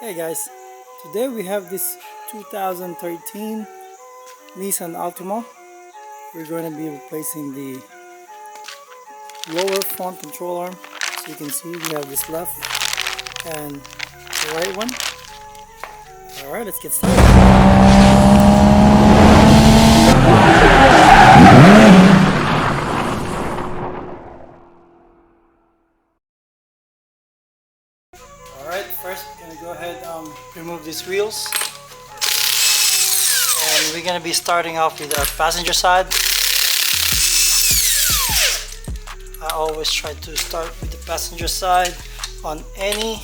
Hey guys, today we have this 2013 Nissan Altima. We're going to be replacing the lower front control arm. So you can see we have this left and the right one. Alright, let's get started. Alright, first we're going to go ahead and remove these wheels. And we're going to be starting off with the passenger side. I always try to start with the passenger side on any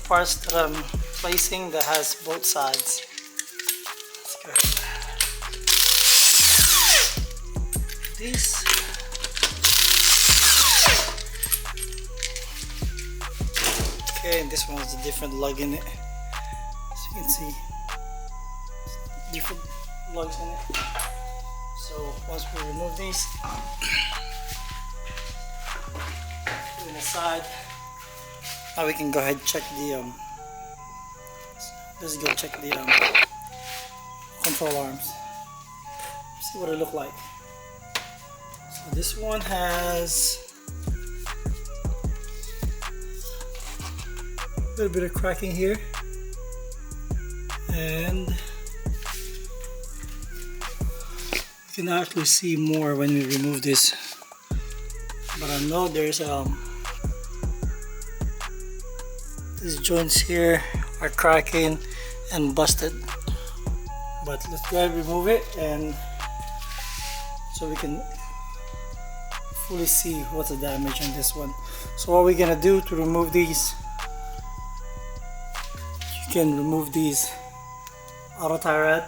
parts that I'm placing that has both sides. Let's go ahead. These. Okay, and this one has a different lug in it. As you can see, different lugs in it. So once we remove these, put it aside. Now we can go ahead and check the let's go check the control arms. See what it look like. So this one has a little bit of cracking here, and you can actually see more when we remove this, but I know there's these joints here are cracking and busted, but let's go ahead and remove it, and so we can fully see what's the damage on this one. So what we're gonna do to remove these, you can remove these auto tie rod,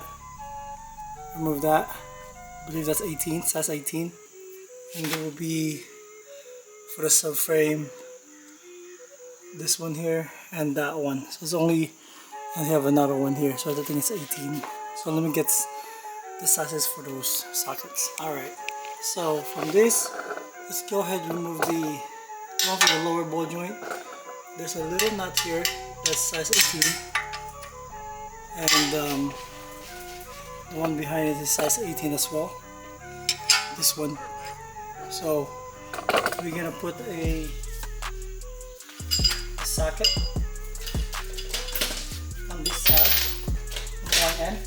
remove that. I believe that's 18, size 18, and there will be for the subframe this one here and that one. So it's only, and we have another one here, so I think it's 18. So let me get the sizes for those sockets. Alright, so from this, let's go ahead and remove the one for the lower ball joint. There's a little nut here that's size 18, and the one behind it is size 18 as well, this one. So we're gonna put a socket on this side, on one end.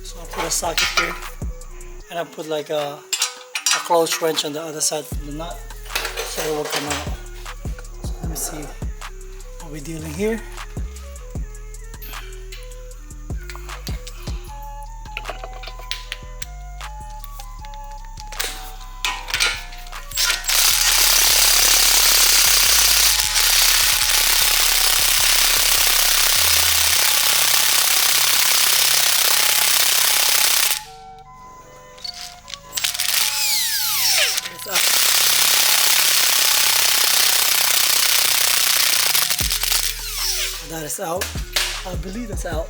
So I'll put a socket here, and I'll put like a closed wrench on the other side from the nut, so it will come out. So let me see what we're dealing here. That is out. I believe that's out.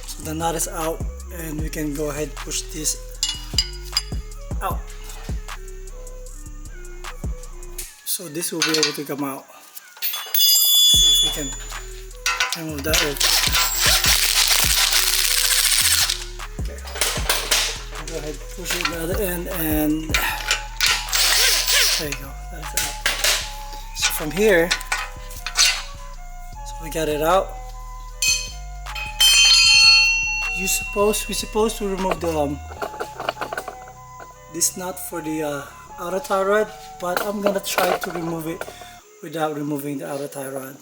So the nut is out, and we can go ahead and push this out. So this will be able to come out. See if we can remove that open. Okay. Go ahead and push it to the other end, and there you go. That is out. So from here, we got it out. We're supposed to remove the this nut for the outer tie rod, but I'm gonna try to remove it without removing the outer tie rod.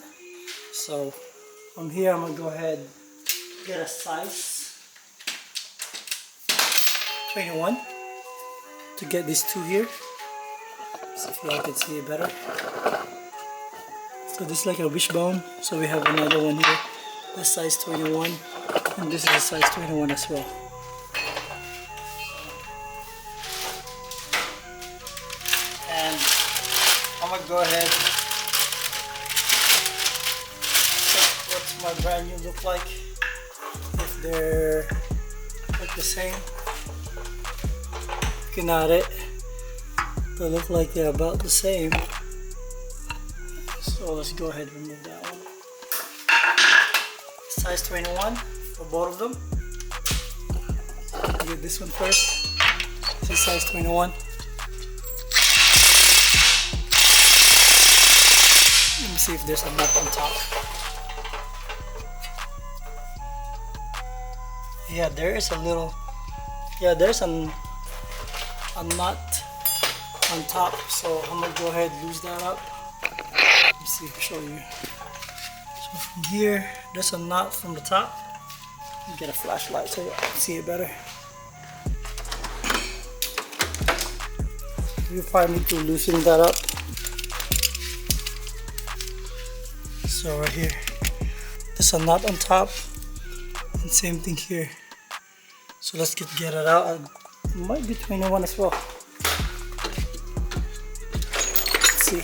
So from here, I'm gonna go ahead and get a size 21 to get these two here. See if you all can see it better. So this is like a wishbone, so we have another one here, the size 21, and this is a size 21 as well. And I'm gonna go ahead and check what's my brand new look like, if they're like the same. Looking at it, They look like they're about the same. So let's go ahead and remove that one. Size 21 for both of them. Get this one first. This is size 21. Let me see if there's a nut on top. Yeah, there is a little. Yeah, there's a nut on top. So I'm gonna go ahead and lose that up. Let me see if I show you. So from here, there's a nut from the top. Get a flashlight so you can see it better. You probably need to loosen that up. So right here, there's a nut on top, and same thing here. So let's get it out. It might be 21 as well. Let's see.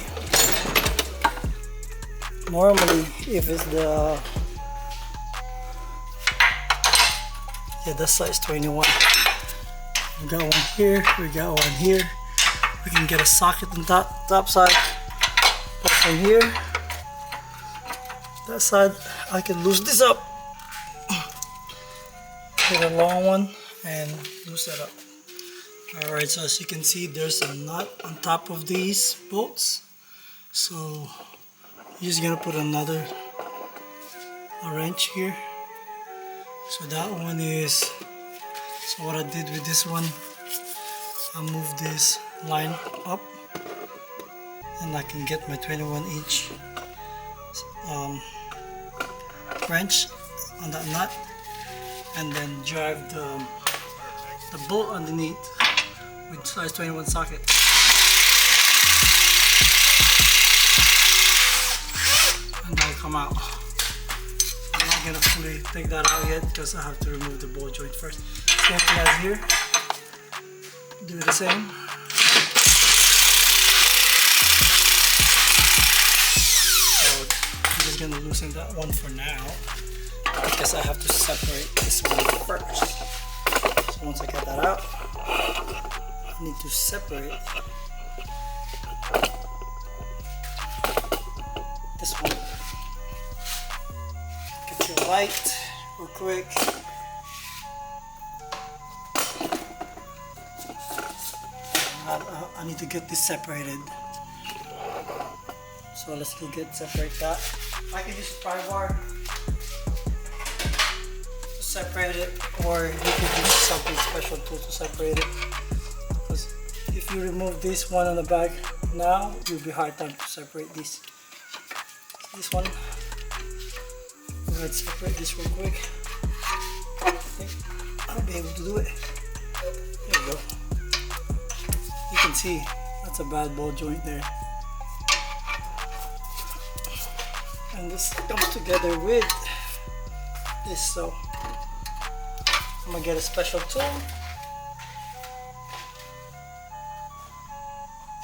Normally, if it's the that's size 21. We got one here. We got one here. We can get a socket on top side. But from here, that side, I can loose this up. Get a long one and loose that up. Alright, so as you can see, there's a nut on top of these bolts. So you're just gonna put another wrench here. So that one is, so what I did with this one, I moved this line up and I can get my 21-inch wrench on that nut and then drive the bolt underneath with size 21 socket. And that'll come out. I'm not gonna fully take that out yet because I have to remove the ball joint first. Same thing as here. Do the same. So I'm just gonna loosen that one for now because I have to separate this one first. So once I get that out, I need to separate this one. Get your light real quick. I need to get this separated. So let's go separate that. I can use a pry bar to separate it, or you can use something special tool to separate it. Because if you remove this one on the back now, it will be hard time to separate these. This one, go ahead and separate this real quick. I think I'll be able to do it. There you go. You can see that's a bad ball joint there. And this comes together with this, so I'm gonna get a special tool.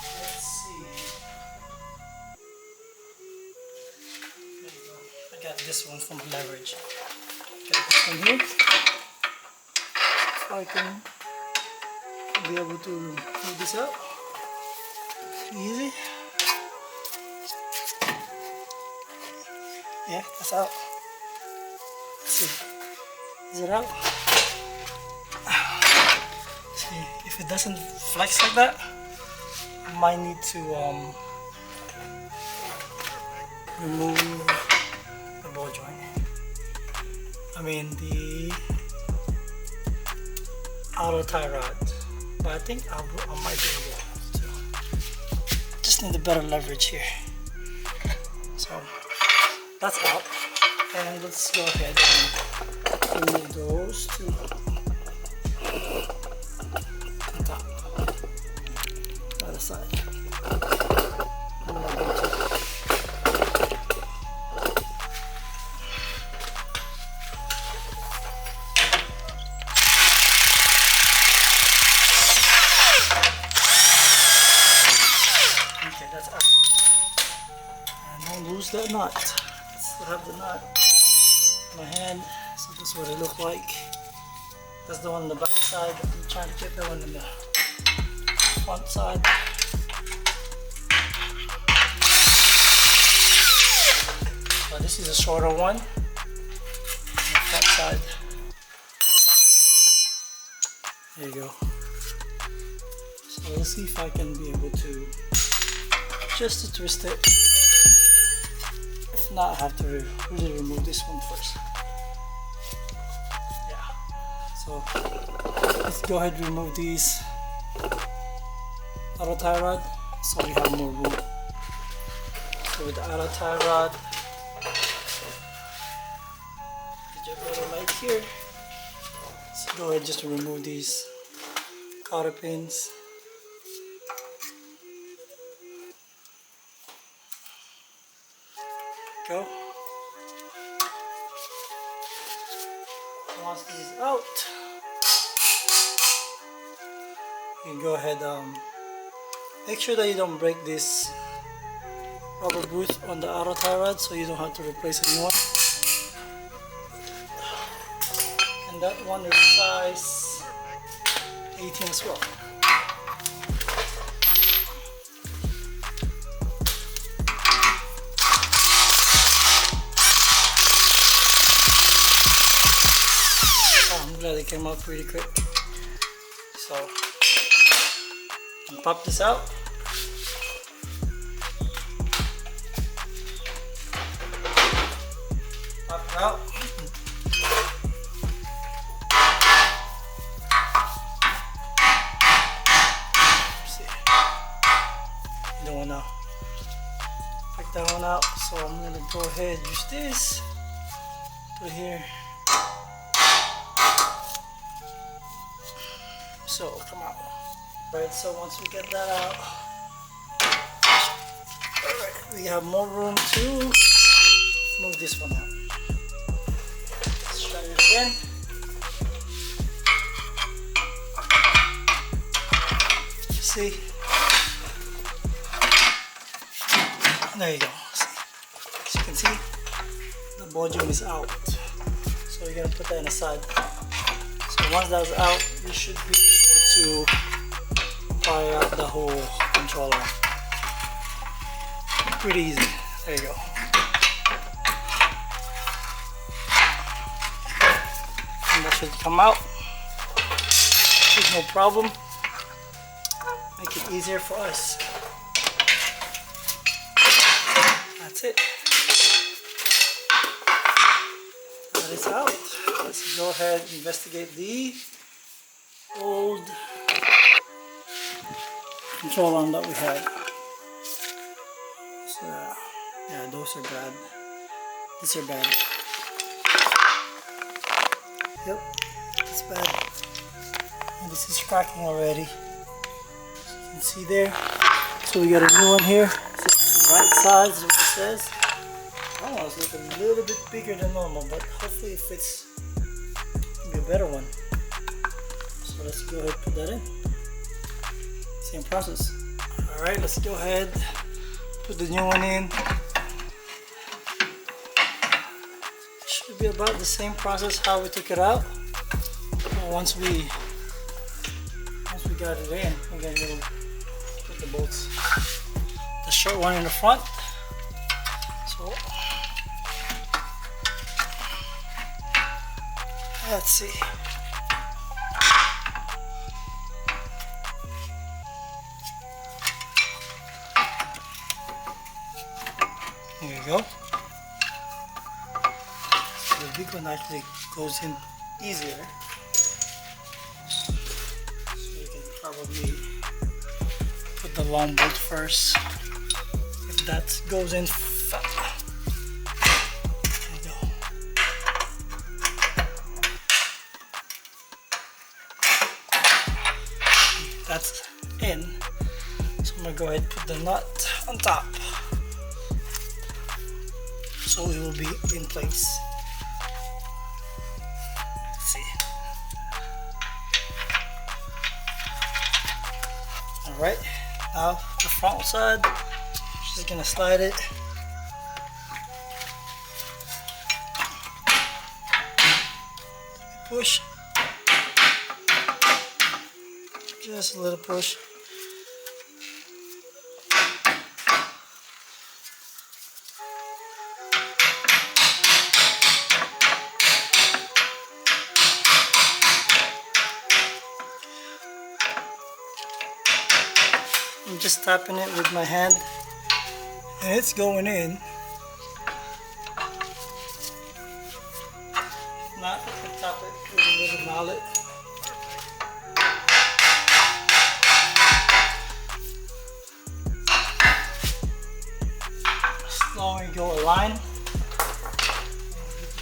Let's see. There you go. I got this one from Leverage. Got this one here. So I can be able to move this out. Easy. Yeah, that's out. Let's see. Is it out? See, if it doesn't flex like that, I might need to remove the ball joint. I mean the outer tie rod. But I think I might be able to. Just need a better leverage here. So that's out. And let's go ahead and remove those two on top. Other side. Okay, that's out. And don't lose that nut. I still have the nut in my hand, so this is what it looks like. That's the one on the back side. I'm trying to get the one on the front side. This is a shorter one on the front side. There you go. So let's see if I can be able to just to twist it. If not, I have to really remove this one first. Yeah. So let's go ahead and remove these auto tie rod so we have more room. So with the auto tie rod, get your little light here. Let's go ahead just to remove these cotter pins. Go. Once this is out, you can go ahead, make sure that you don't break this rubber boot on the auto tie rod so you don't have to replace a new one. And that one is size 18 as well. I'm glad it came out pretty quick. So, pop this out. Pop it out. See, you don't wanna pick that one out. So I'm gonna go ahead and use this. Put it here. So come out. Alright, so once we get that out, alright, we have more room to move this one out. Let's try it again. See? There you go. See? As you can see, the ball joint is out. So you're gonna put that in the side. So once that's out, you should be able to fire out the whole controller. Pretty easy. There you go. And that should come out. There's no problem. Make it easier for us. That's it. That is out. Let's go ahead and investigate the old control arm that we had. So yeah, those are bad. These are bad. Yep, it's bad. And this is cracking already. As you can see there. So we got a new one here. So right side is what it says. That one's looking a little bit bigger than normal, but hopefully it fits. Be a better one. So let's go ahead and put that in. Same process. Alright, let's go ahead, put the new one in. Should be about the same process how we took it out. Once we got it in, we're gonna go put the bolts. The short one in the front. So let's see. There you go. So the big one actually goes in easier. So you can probably put the long bolt first. If that goes in, there you go. That's in. So I'm gonna go ahead and put the nut on top. So it will be in place. Let's see. Alright, now the front side, just gonna slide it. Push. Just a little push. just tapping it with my hand and it's going in. If not, I can tap it with a little mallet. As long as you go a line,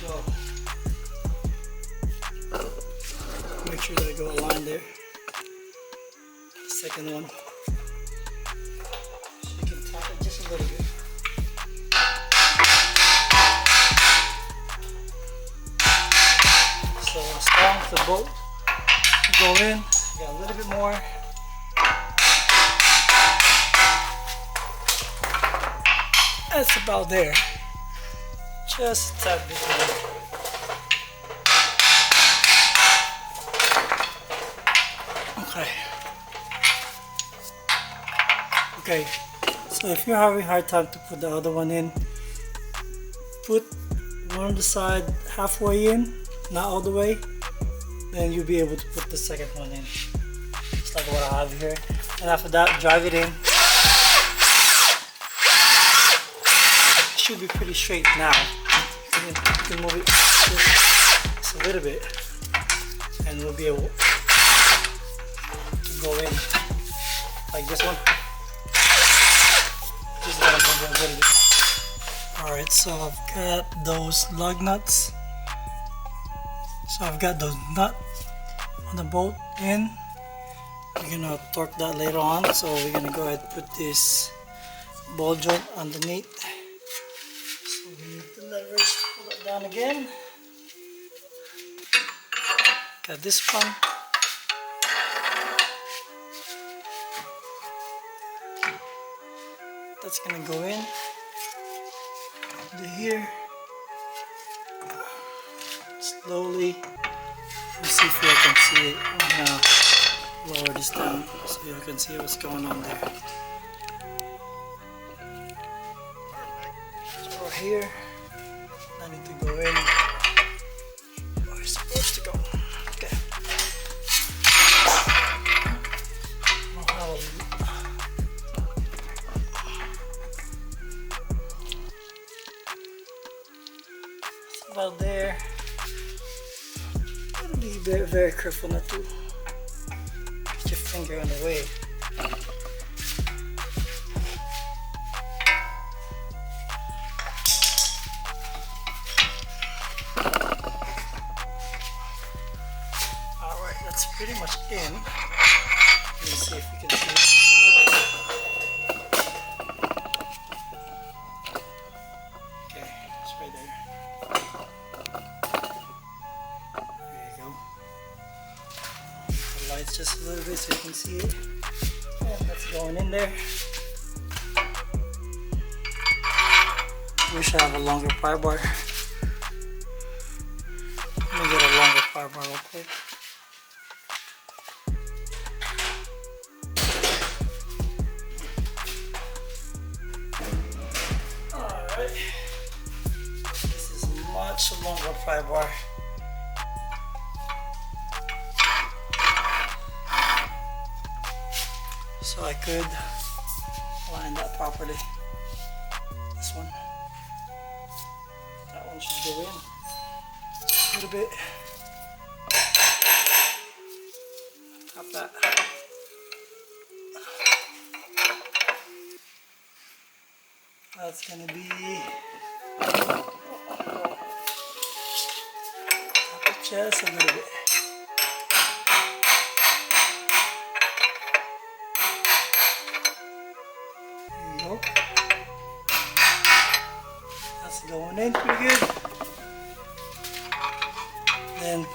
go. Make sure that I go a line there. Second one. So you can tap it just a little bit. So as long as the bolt go in, you got a little bit more. That's about there. Just tap this one. Okay. Okay, so if you're having a hard time to put the other one in, put one on the side halfway in, not all the way, then you'll be able to put the second one in. Just like what I have here. And after that, drive it in. It should be pretty straight now. You can move it just a little bit, and we'll be able to go in like this one. Just gotta move it a little bit more. Alright, so I've got those lug nuts. So I've got those nuts on the bolt in. We're gonna torque that later on. So we're gonna go ahead and put this ball joint underneath. So we need the leverage to pull it down again. Got this one. That's gonna go in to here slowly. Let's see if you can see it. I'm gonna lower this down so you can see what's going on there. So right here, I need to go in where it's supposed to go. Okay. About there. Gotta be very, very careful not to get your finger in the way. Alright, that's pretty much in. Let me see if we can see it. Okay, it's right there. Lights just a little bit so you can see it. And that's going in there. Wish I have a longer pry bar. Let me get a longer pry bar real quick. Alright. This is much longer pry bar. So I could line that properly. This one. That one should go in a little bit. Tap that. That's gonna be tap it just a little bit. That's going in pretty good. Then in,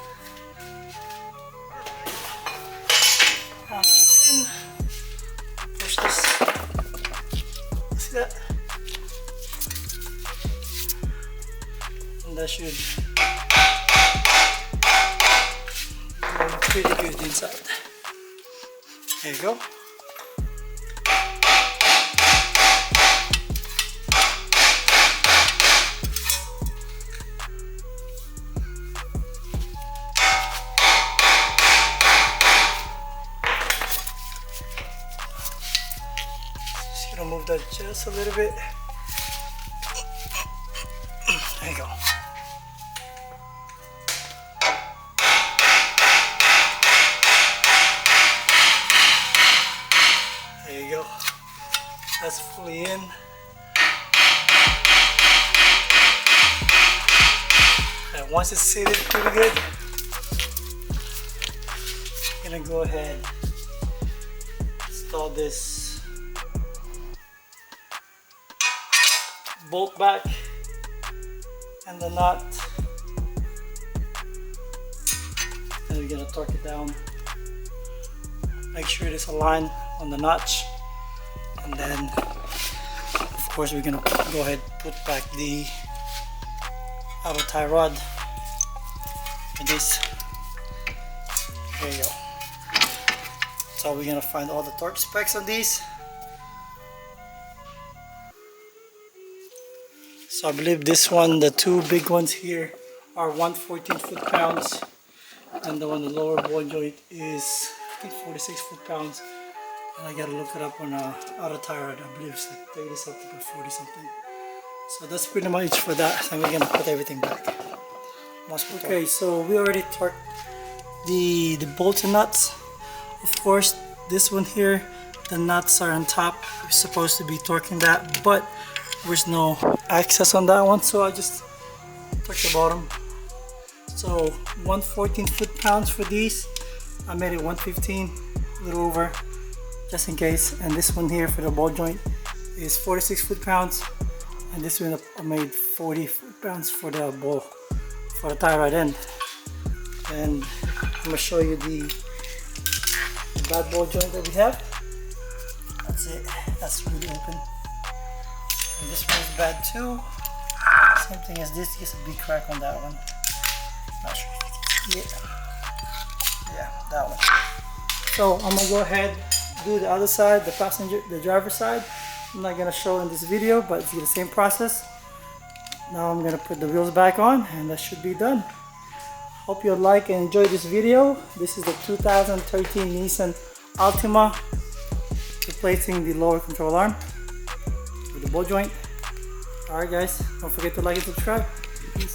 push this. See that? And that should go pretty good inside. There you go. that just a little bit. There you go. There you go. That's fully in. And once it's seated pretty good, I'm gonna go ahead install this bolt back and the nut, and we're gonna torque it down. Make sure it is aligned on the notch, and then of course we're gonna go ahead and put back the auto tie rod with this. There you go. So we're gonna find all the torque specs on these. So I believe this one, the two big ones here, are 114 foot-pounds, and the one, the lower ball joint, is I think 46 foot-pounds. And I gotta look it up on auto tie rod. I believe it's like 30 something or 40 something. So that's pretty much for that, and we're gonna put everything back. Okay, so we already torqued the bolts and nuts. Of course, this one here, the nuts are on top. We're supposed to be torquing that, but there's no access on that one, so I just torqued the bottom. So 114 foot-pounds for these. I made it 115, a little over, just in case. And this one here for the ball joint is 46 foot-pounds, and this one I made 40 foot-pounds for the ball, for the tie rod end. And I'm gonna show you the bad ball joint that we have. That's it. That's really open. And this one's bad too. Same thing as this. Just a big crack on that one. Not sure if you can see it. Yeah, that one. So I'm gonna go ahead, do the other side, the passenger, the driver side. I'm not gonna show in this video, but it's the same process. Now I'm gonna put the wheels back on, and that should be done. Hope you like and enjoy this video. This is the 2013 Nissan Altima, replacing the lower control arm with the ball joint. Alright guys, don't forget to like and subscribe. Peace.